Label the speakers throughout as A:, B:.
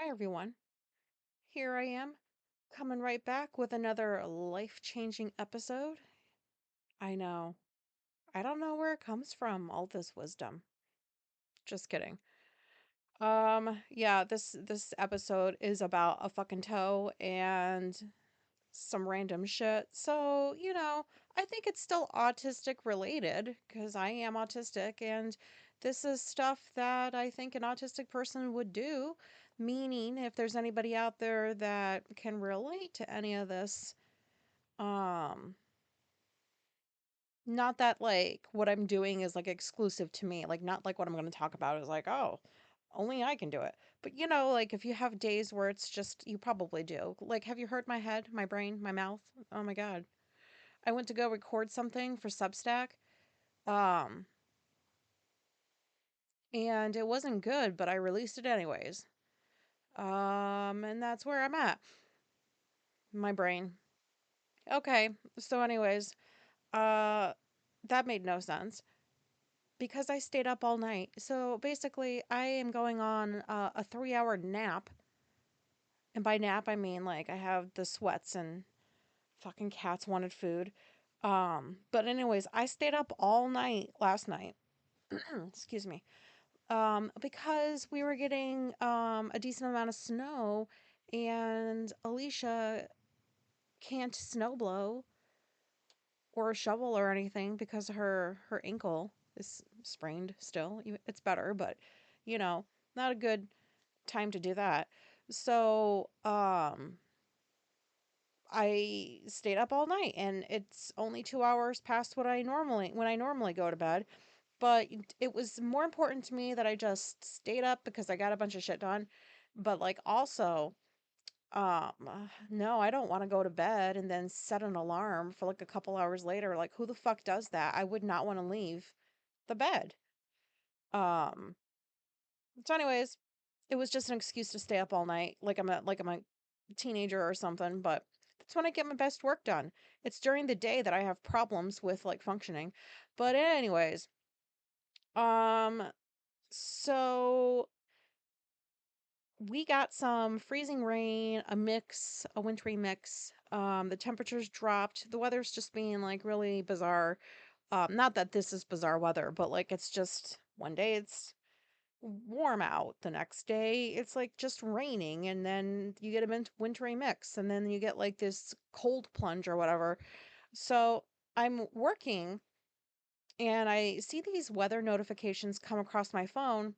A: Hi, everyone. Here I am, coming right back with another life changing episode. I know. I don't know where it comes from, all this wisdom. Just kidding. Yeah, this episode is about a fucking toe and some random shit. So, I think it's still autistic related because I am autistic and this is stuff that I think an autistic person would do. Meaning, if there's anybody out there that can relate to any of this, um, not that like what I'm doing is like exclusive to me, like not like what I'm going to talk about is like, oh, only I can do it. But like if you have days where it's just, you probably do. Like, have you heard my head, my brain, my mouth? Oh my God. I went to go record something for Substack, um, and it wasn't good, but I released it anyways. And that's where I'm at. My brain. Okay, so anyways, uh, that made no sense because I stayed up all night. So basically, I am going on a 3 hour nap, and by nap I mean like I have the sweats and fucking cats wanted food. But anyways, I stayed up all night last night. Excuse me. Because we were getting a decent amount of snow, and Alicia can't snow blow or shovel or anything because her ankle is sprained still. It's better, but you know, not a good time to do that. So, I stayed up all night, and it's only 2 hours past when I normally go to bed. But it was more important to me that I just stayed up because I got a bunch of shit done. But like also, no, I don't want to go to bed and then set an alarm for like a couple hours later. Like, who the fuck does that? I would not want to leave the bed. Um, so anyways, it was just an excuse to stay up all night, like I'm a teenager or something, but that's when I get my best work done. It's during the day that I have problems with like functioning. But anyways, um so we got some freezing rain, a wintry mix. The temperatures dropped. The weather's just being like really bizarre. Not that this is bizarre weather, but like it's just one day it's warm out, the next day it's like just raining, and then you get a wintry mix, and then you get like this cold plunge or whatever. So I'm working and I see these weather notifications come across my phone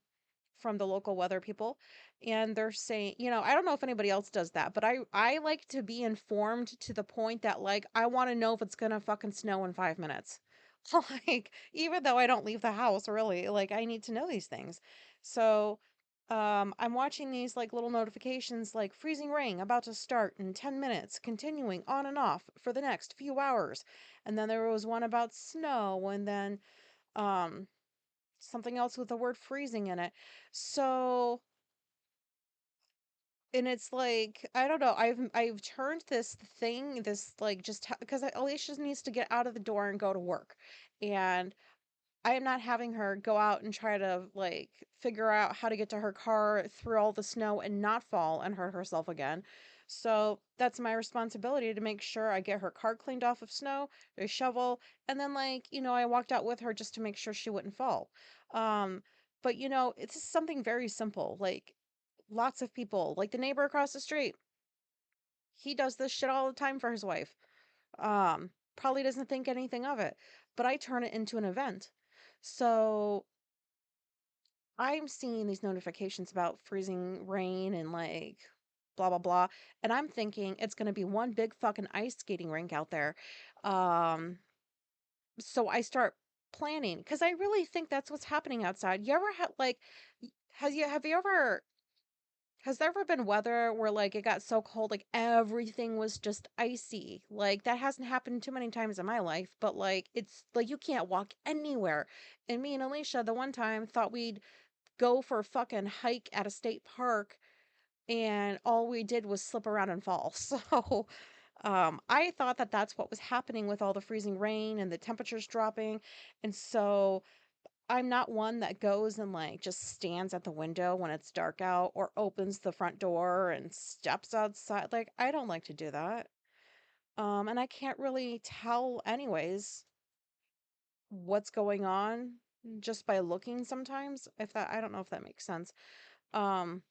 A: from the local weather people, and they're saying, I don't know if anybody else does that, but I like to be informed to the point that like I want to know if it's gonna fucking snow in 5 minutes. Like, even though I don't leave the house really, like I need to know these things. So I'm watching these like little notifications like freezing rain about to start in 10 minutes, continuing on and off for the next few hours. And then there was one about snow, and then um something else with the word freezing in it. So, and it's like, I don't know, I've turned this thing, this like just because Alicia needs to get out of the door and go to work. And I am not having her go out and try to like figure out how to get to her car through all the snow and not fall and hurt herself again. So that's my responsibility to make sure I get her car cleaned off of snow, a shovel, and then like, I walked out with her just to make sure she wouldn't fall. Um, but it's just something very simple. Like lots of people, like the neighbor across the street, he does this shit all the time for his wife. Probably doesn't think anything of it, but I turn it into an event. So I'm seeing these notifications about freezing rain and like blah blah blah, and I'm thinking it's going to be one big fucking ice skating rink out there. Um so I start planning cuz I really think that's what's happening outside. You ever had like have you ever has there ever been weather where like it got so cold like everything was just icy? Like that hasn't happened too many times in my life, but like it's like you can't walk anywhere. And me and Alicia the one time thought we'd go for a fucking hike at a state park, and all we did was slip around and fall. So I thought that that's what was happening with all the freezing rain and the temperatures dropping. And so I'm not one that goes and like just stands at the window when it's dark out or opens the front door and steps outside. Like I don't like to do that. And I can't really tell anyways what's going on just by looking sometimes. If that I don't know if that makes sense. Um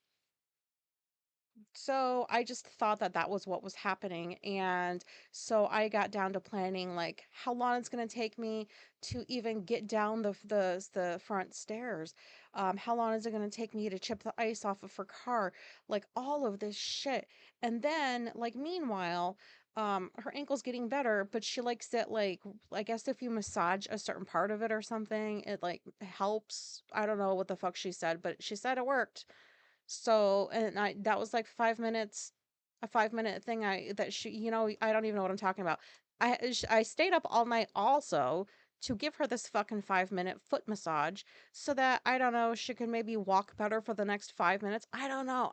A: So I just thought that that was what was happening. And so I got down to planning like how long it's going to take me to even get down the front stairs. How long is it going to take me to chip the ice off of her car? Like all of this shit. And then like meanwhile, her ankle's getting better, but she likes it like I guess if you massage a certain part of it or something, it like helps. I don't know what the fuck she said, but she said it worked. So, and I that was like 5 minutes, a 5 minute thing. That she, I don't even know what I'm talking about. I stayed up all night also to give her this fucking 5 minute foot massage so that I don't know she could maybe walk better for the next 5 minutes. I don't know.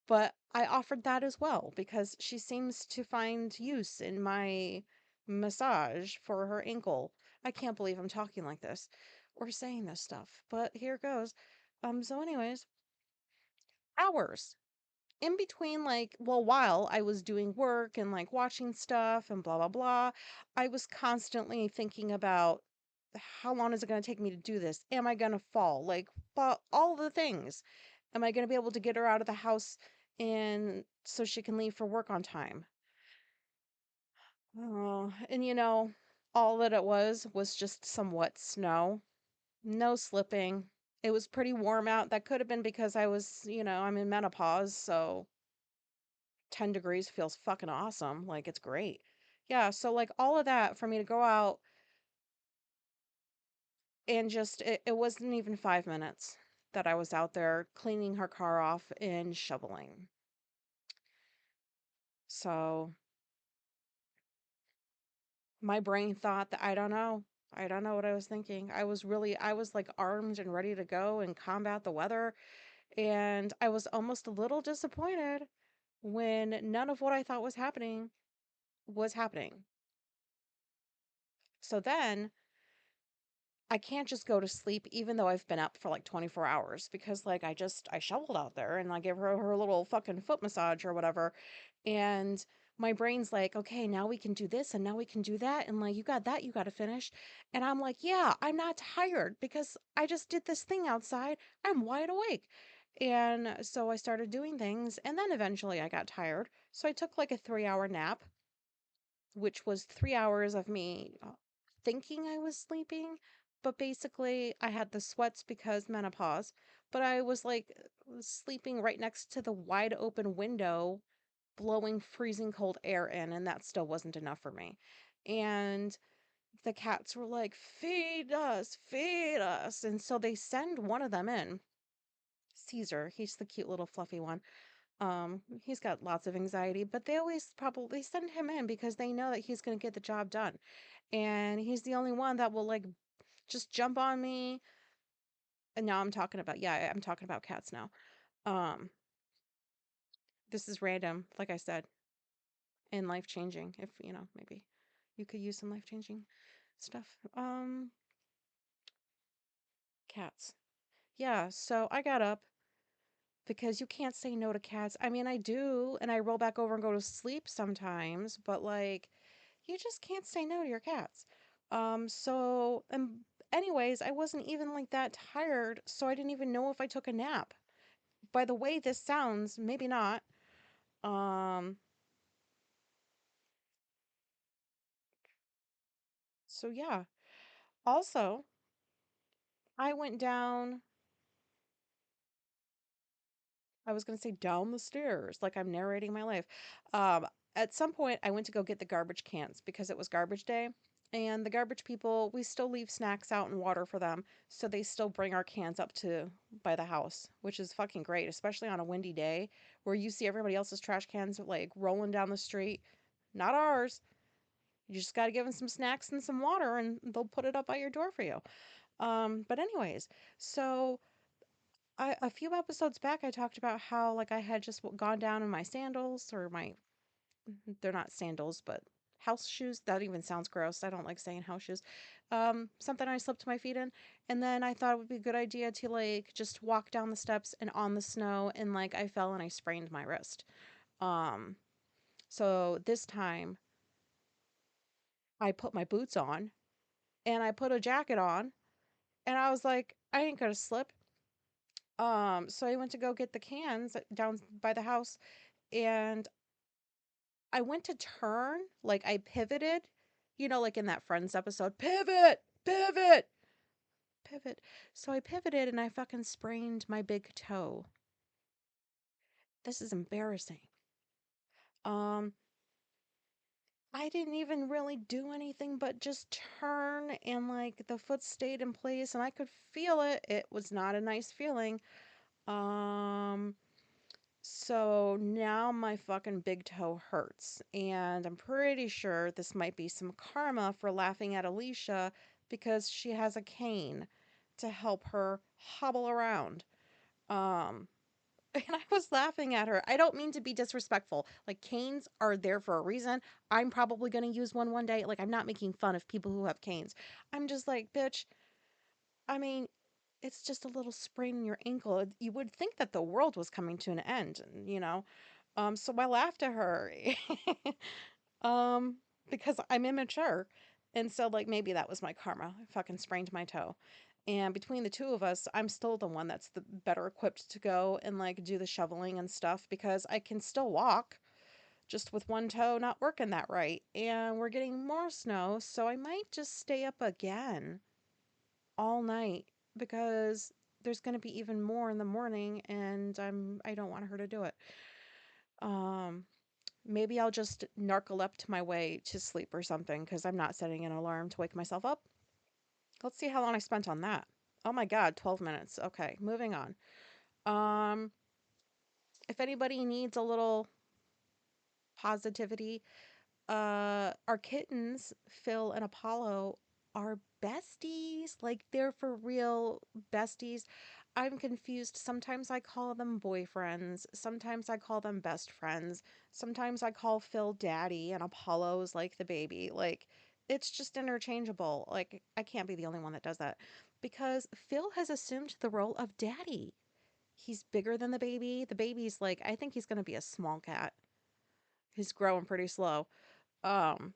A: But I offered that as well because she seems to find use in my massage for her ankle. I can't believe I'm talking like this or saying this stuff, but here goes. So anyways, hours in between, like, well, while I was doing work and like watching stuff and blah blah blah, I was constantly thinking about how long is it going to take me to do this? Am I going to fall? Like, all the things. Am I going to be able to get her out of the house and so she can leave for work on time? Oh, and all that it was just some wet snow. No slipping. It was pretty warm out. That could have been because I'm in menopause, so 10 degrees feels fucking awesome. Like it's great. Yeah, so like all of that for me to go out and just it wasn't even 5 minutes that I was out there cleaning her car off and shoveling. So my brain thought that I don't know. I don't know what I was thinking. I was like armed and ready to go and combat the weather. And I was almost a little disappointed when none of what I thought was happening was happening. So then I can't just go to sleep even though I've been up for like 24 hours because like I shoveled out there and I gave her little fucking foot massage or whatever. And my brain's like, okay, now we can do this and now we can do that. And like, you got that, you got to finish. And I'm like, yeah, I'm not tired because I just did this thing outside. I'm wide awake. And so I started doing things. And then eventually I got tired. So I took like a 3 hour nap, which was 3 hours of me thinking I was sleeping. But basically, I had the sweats because menopause. But I was like sleeping right next to the wide open window, blowing freezing cold air in, and that still wasn't enough for me. And the cats were like, feed us, feed us. And so they send one of them in. Caesar, he's the cute little fluffy one. He's got lots of anxiety, but they always probably send him in because they know that he's going to get the job done. And he's the only one that will like just jump on me. And now I'm talking about cats now. Um, this is random, like I said, and life changing. If maybe you could use some life changing stuff. Cats. Yeah, so I got up because you can't say no to cats. I mean, I do, and I roll back over and go to sleep sometimes, but like you just can't say no to your cats. So anyways, I wasn't even like that tired, so I didn't even know if I took a nap. By the way this sounds, maybe not. Um, so yeah. Also, I went down, I was going to say down the stairs, like I'm narrating my life. Um, at some point, I went to go get the garbage cans because it was garbage day. And the garbage people, we still leave snacks out and water for them. So they still bring our cans up to by the house, which is fucking great, especially on a windy day where you see everybody else's trash cans like rolling down the street. Not ours. You just got to give them some snacks and some water and they'll put it up by your door for you. But anyways, so a few episodes back, I talked about how like I had just gone down in my sandals or my they're not sandals, but house shoes. That even sounds gross. I don't like saying house shoes. Something I slipped my feet in. And then I thought it would be a good idea to like just walk down the steps and on the snow. And like I fell and I sprained my wrist. Um, so this time I put my boots on and I put a jacket on and I was like, I ain't gonna slip. So I went to go get the cans down by the house and I went to turn, like I pivoted, like in that Friends episode, pivot, pivot, pivot. So I pivoted and I fucking sprained my big toe. This is embarrassing. Um, I didn't even really do anything but just turn and like the foot stayed in place and I could feel it. It was not a nice feeling. Um, So now my fucking big toe hurts. And I'm pretty sure this might be some karma for laughing at Alicia because she has a cane to help her hobble around. Um, and I was laughing at her. I don't mean to be disrespectful. Like, canes are there for a reason. I'm probably going to use one day. Like, I'm not making fun of people who have canes. I'm just like, bitch, I mean, it's just a little sprain in your ankle. You would think that the world was coming to an end, so I laughed at her. um, because I'm immature. And so like maybe that was my karma. I fucking sprained my toe. And between the two of us, I'm still the one that's the better equipped to go and like do the shoveling and stuff because I can still walk just with one toe not working that right. And we're getting more snow, so I might just stay up again all night because there's going to be even more in the morning and I don't want her to do it. Um Maybe I'll just narcoleptic my way to sleep or something because I'm not setting an alarm to wake myself up. Let's see how long I spent on that. Oh my god, 12 minutes. Okay, moving on. Um if anybody needs a little positivity, our kittens, Phil and Apollo, are besties. Like they're for real besties. I'm confused. Sometimes I call them boyfriends. Sometimes I call them best friends. Sometimes I call Phil daddy and Apollo's like the baby. Like it's just interchangeable. Like I can't be the only one that does that because Phil has assumed the role of daddy. He's bigger than the baby. The baby's like, I think he's going to be a small cat. He's growing pretty slow. Um,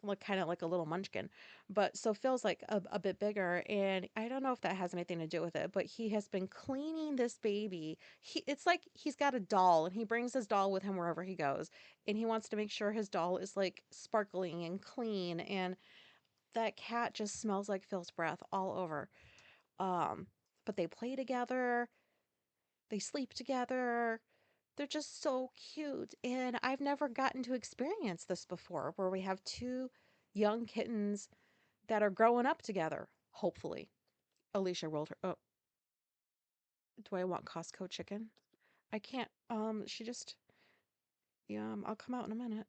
A: look kind of like a little munchkin. But so Phil's like a bit bigger, and I don't know if that has anything to do with it, but he has been cleaning this baby. It's like he's got a doll, and he brings his doll with him wherever he goes, and he wants to make sure his doll is like sparkling and clean, and that cat just smells like Phil's breath all over. Um, but they play together, they sleep together. They're just so cute. And I've never gotten to experience this before where we have two young kittens that are growing up together, hopefully. Alicia rolled her. Oh, do I want Costco chicken? I can't. She just. Yeah, I'll come out in a minute.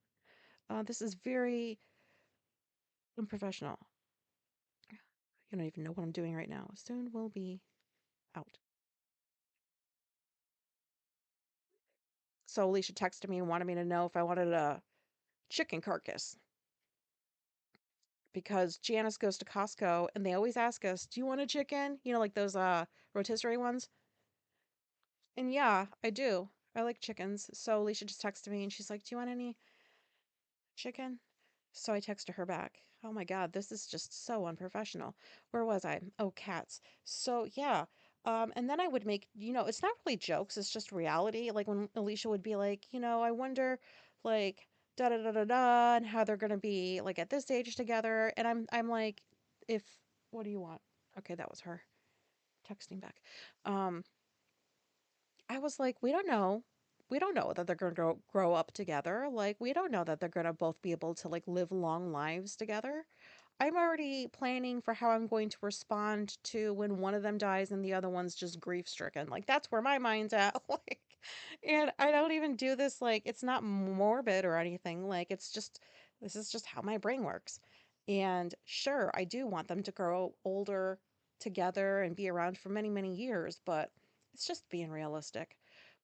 A: This is very unprofessional. You don't even know what I'm doing right now. Soon we'll be out. So Alicia texted me and wanted me to know if I wanted a chicken carcass because Janice goes to Costco and they always ask us, "Do you want a chicken?" Like those rotisserie ones. And yeah, I do. I like chickens. So Alicia just texted me and she's like, "Do you want any chicken?" So I texted her back. Oh my god, this is just so unprofessional. Where was I? Oh, cats. So yeah. And then I would make, it's not really jokes, it's just reality. Like when Alicia would be like, I wonder like da da da da da and how they're gonna be like at this age together. And I'm like, if what do you want? Okay, that was her texting back. Um, I was like, we don't know. We don't know that they're going to grow up together. Like, we don't know that they're going to both be able to like live long lives together. I'm already planning for how I'm going to respond to when one of them dies and the other one's just grief stricken. Like, that's where my mind's at. Like, and I don't even do this like it's not morbid or anything. Like, it's just this is just how my brain works. And sure, I do want them to grow older together and be around for many, many years, but it's just being realistic.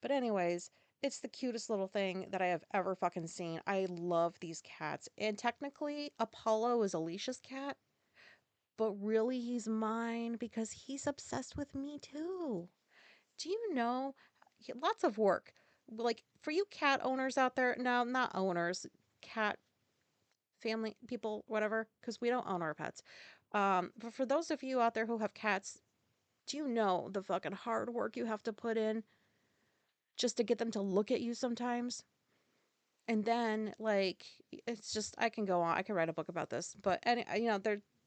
A: But anyways, It's the cutest little thing that I have ever fucking seen. I love these cats. And technically, Apollo is Alicia's cat, but really he's mine because he's obsessed with me too. Do you know? Lots of work. Like for you cat owners out there, no, not owners, cat family people, whatever, because we don't own our pets. But for those of you out there who have cats, do you know the fucking hard work you have to put in just to get them to look at you sometimes? And then like it's just I can go on. I can write a book about this. But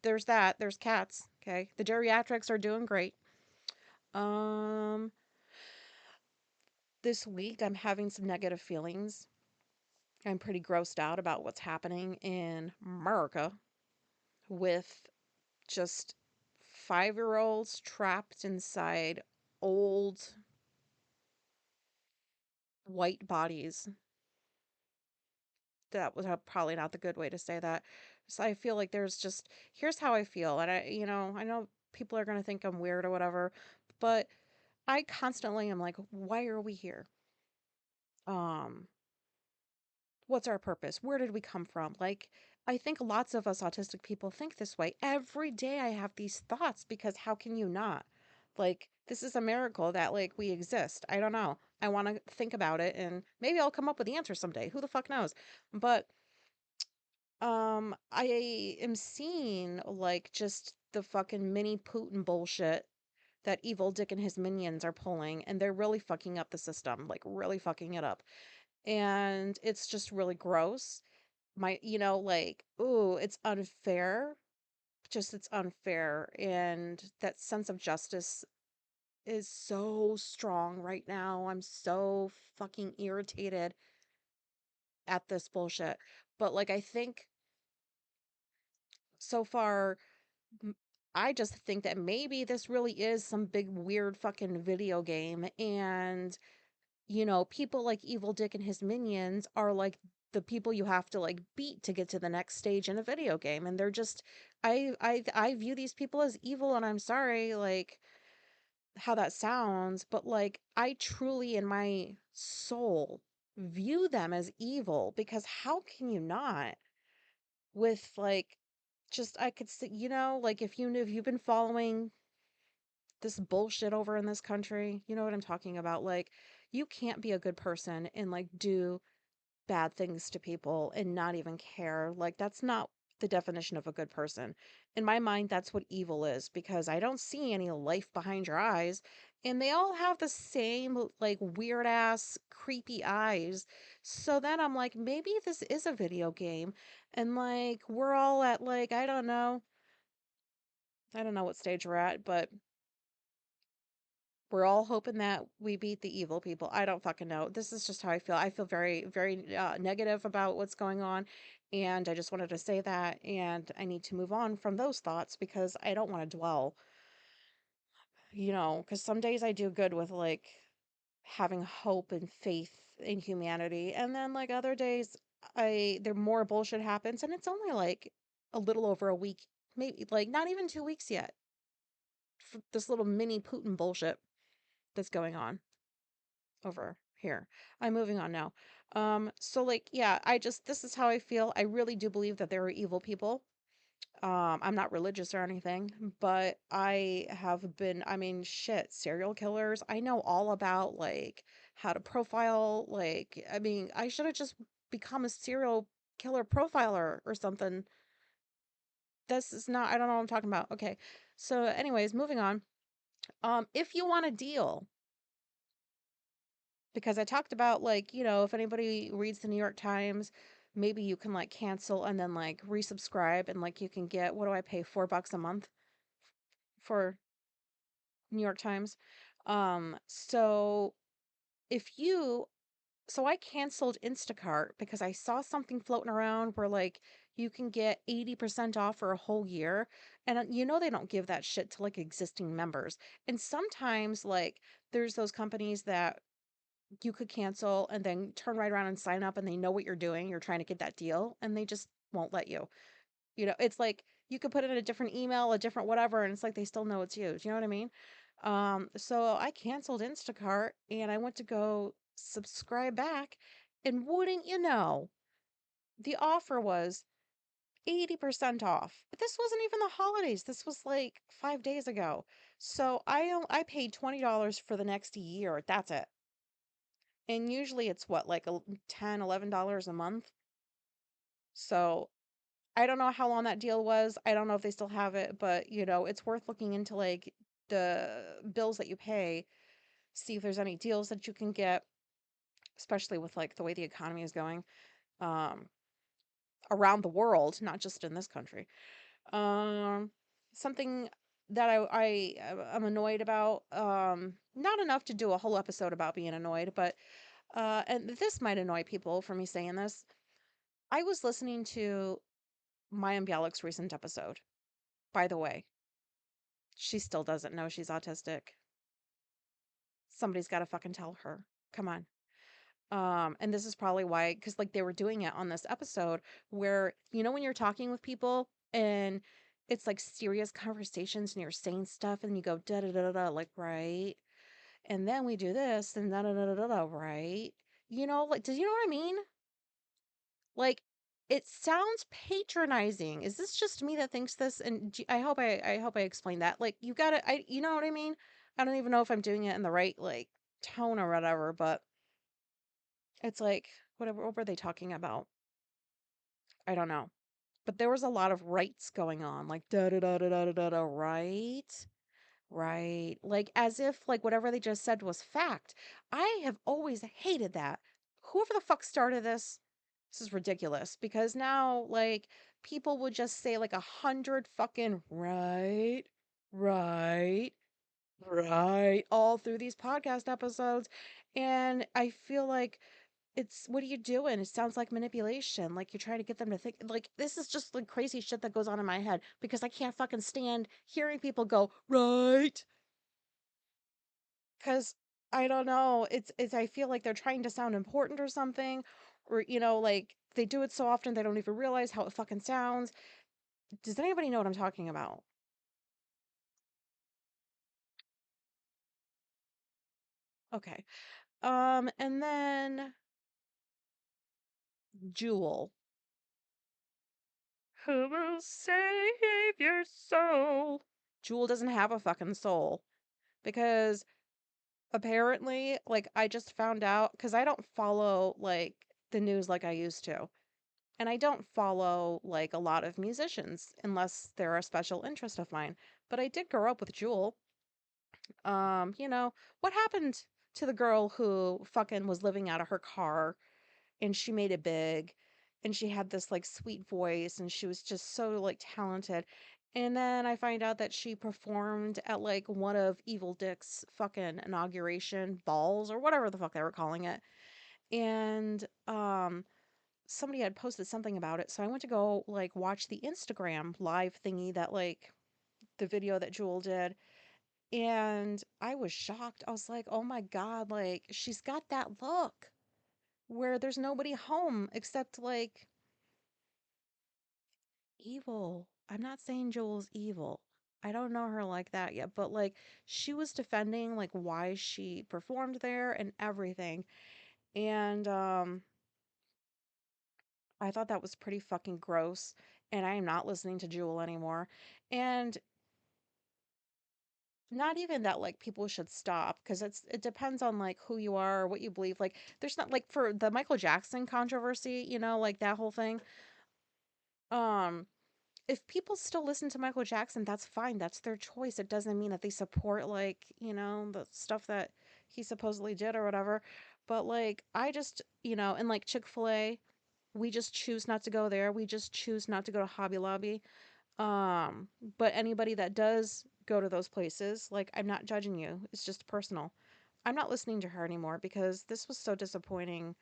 A: there's that. There's cats. Okay, the geriatrics are doing great. Um, this week I'm having some negative feelings. I'm pretty grossed out about what's happening in America with just 5-year-olds trapped inside old white bodies. That was probably not the good way to say that. So I feel like there's just here's how I feel, and I know people are gonna think I'm weird or whatever, but I constantly am like, why are we here? Um, what's our purpose? Where did we come from? Like, I think lots of us autistic people think this way. Every day I have these thoughts because how can you not? Like, this is a miracle that like we exist. I don't know. I want to think about it and maybe I'll come up with the answer someday. Who the fuck knows? But I am seeing like just the fucking mini Putin bullshit that evil Dick and his minions are pulling, and they're really fucking up the system, like really fucking it up. And it's just really gross. Like, ooh, it's unfair. Just it's unfair. And that sense of justice is so strong right now. I'm so fucking irritated at this bullshit. But like I think so far m- I just think that maybe this really is some big weird fucking video game and people like Evil Dick and his minions are like the people you have to like beat to get to the next stage in a video game and they're just I view these people as evil and I'm sorry like how that sounds, but like I truly in my soul view them as evil because how can you not with like just I could see, like if you've been following this bullshit over in this country, you know what I'm talking about? Like you can't be a good person and like do bad things to people and not even care. Like that's not the definition of a good person. In my mind, that's what evil is because I don't see any life behind your eyes and they all have the same like weird ass creepy eyes. So then I'm like maybe this is a video game and like we're all at like I don't know what stage we're at, but we're all hoping that we beat the evil people. I don't fucking know. This is just how I feel. I feel very, very negative about what's going on. And I just wanted to say that. And I need to move on from those thoughts because I don't want to dwell, because some days I do good with like having hope and faith in humanity. And then like other days, there more bullshit happens. And it's only like a little over a week, maybe like not even 2 weeks yet. For this little mini Putin bullshit that's going on over here. I'm moving on now. So like, yeah, this is how I feel. I really do believe that there are evil people. I'm not religious or anything, but I mean, shit, serial killers. I know all about like how to profile, like, I mean, I should have just become a serial killer profiler or something. This is not, I don't know what I'm talking about. Okay. So anyways, moving on. If you want a deal, because I talked about like, if anybody reads the New York Times, maybe you can like cancel and then like resubscribe and like you can get what do I pay $4 a month for New York Times. So if you so I canceled Instacart because I saw something floating around where like you can get 80% off for a whole year. And they don't give that shit to like existing members. And sometimes like there's those companies that you could cancel and then turn right around and sign up and they know what you're doing. You're trying to get that deal and they just won't let you. It's like you could put in a different email, a different whatever, and it's like they still know it's you. Do you know what I mean? So I canceled Instacart and I went to go subscribe back, and wouldn't you know, the offer was 80% off. But this wasn't even the holidays. This was like 5 days ago. So I paid $20 for the next year. That's it. And usually it's what, like $10, $11 a month. So I don't know how long that deal was. I don't know if they still have it, but it's worth looking into like the bills that you pay, see if there's any deals that you can get, especially with like the way the economy is going um around the world, not just in this country. Um Something that I'm annoyed about, not enough to do a whole episode about being annoyed, but and this might annoy people for me saying this. I was listening to Maya Bialik's recent episode. By the way, she still doesn't know she's autistic. Somebody's got to fucking tell her. Come on. And this is probably why, because like they were doing it on this episode where, when you're talking with people and it's like serious conversations and you're saying stuff and you go da da da da da, like, right. And then we do this and da da da da da, da, right. Like, do you know what I mean? Like, it sounds patronizing. Is this just me that thinks this? And I hope I explained that. Like, you know what I mean? I don't even know if I'm doing it in the right like tone or whatever, but it's like, what were they talking about? I don't know. But there was a lot of rights going on, like da da da da da da da, da, right? Right. Like as if like whatever they just said was fact. I have always hated that. Whoever the fuck started this is ridiculous because now like people would just say like 100 fucking right, right, right all through these podcast episodes. And I feel like what are you doing? It sounds like manipulation. Like you're trying to get them to think like this is just like crazy shit that goes on in my head because I can't fucking stand hearing people go, right. Cause I don't know. It's I feel like they're trying to sound important or something. Or, like they do it so often they don't even realize how it fucking sounds. Does anybody know what I'm talking about? Okay. And then Jewel. Who will save your soul? Jewel doesn't have a fucking soul. Because apparently, like, I just found out because I don't follow like the news like I used to. And I don't follow like a lot of musicians unless they're a special interest of mine. But I did grow up with Jewel. What happened to the girl who fucking was living out of her car and she made it big and she had this like sweet voice and she was just so like talented. And then I find out that she performed at like one of Evil Dick's fucking inauguration balls or whatever the fuck they were calling it. And somebody had posted something about it. So I went to go like watch the Instagram live thingy that like the video that Jewel did. And I was shocked. I was like, oh my God, like she's got that look where there's nobody home except like evil. I'm not saying Jewel's evil. I don't know her like that yet, but like she was defending like why she performed there and everything. And I thought that was pretty fucking gross. And I am not listening to Jewel anymore. And not even that like people should stop because it depends on like who you are, what you believe. Like there's not like for the Michael Jackson controversy, like that whole thing. Um if people still listen to Michael Jackson, that's fine. That's their choice. It doesn't mean that they support like, the stuff that he supposedly did or whatever. But like I just, and like Chick-fil-A, we just choose not to go there. We just choose not to go to Hobby Lobby. Um, but anybody that does go to those places, like I'm not judging you. It's just personal. I'm not listening to her anymore because this was so disappointing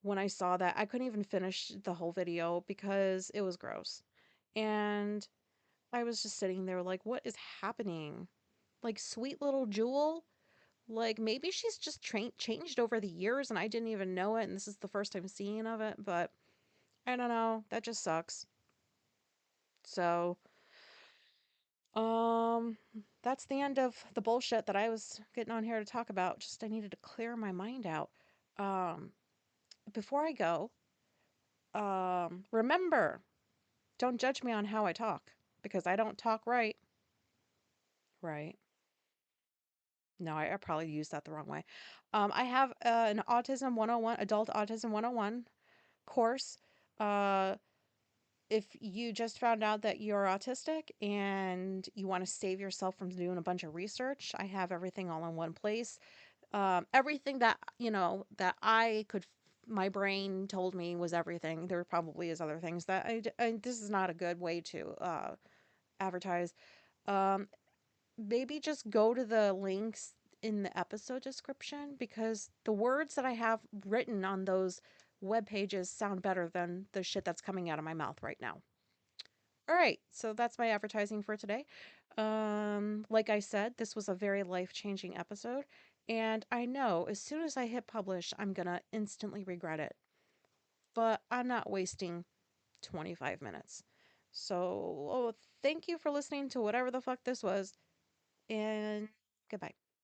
A: when I saw that. I couldn't even finish the whole video because it was gross. And I was just sitting there like, what is happening? Like sweet little Jewel, like maybe she's just changed over the years and I didn't even know it and this is the first time seeing of it, but I don't know. That just sucks. So, Um, that's the end of the bullshit that I was getting on here to talk about. Just I needed to clear my mind out. Um, Before I go, remember, don't judge me on how I talk because I don't talk right. Right. No, I probably used that the wrong way. I have an Autism 101, Adult Autism 101 course. Uh, if you just found out that you're autistic and you want to save yourself from doing a bunch of research, I have everything all in one place. Everything that, that I could, my brain told me was everything. There probably is other things that this is not a good way to advertise. Um, Maybe just go to the links in the episode description because the words that I have written on those web pages sound better than the shit that's coming out of my mouth right now. All right, so that's my advertising for today. Like I said, this was a very life-changing episode, and I know as soon as I hit publish, I'm gonna instantly regret it. But I'm not wasting 25 minutes. So, thank you for listening to whatever the fuck this was, and goodbye.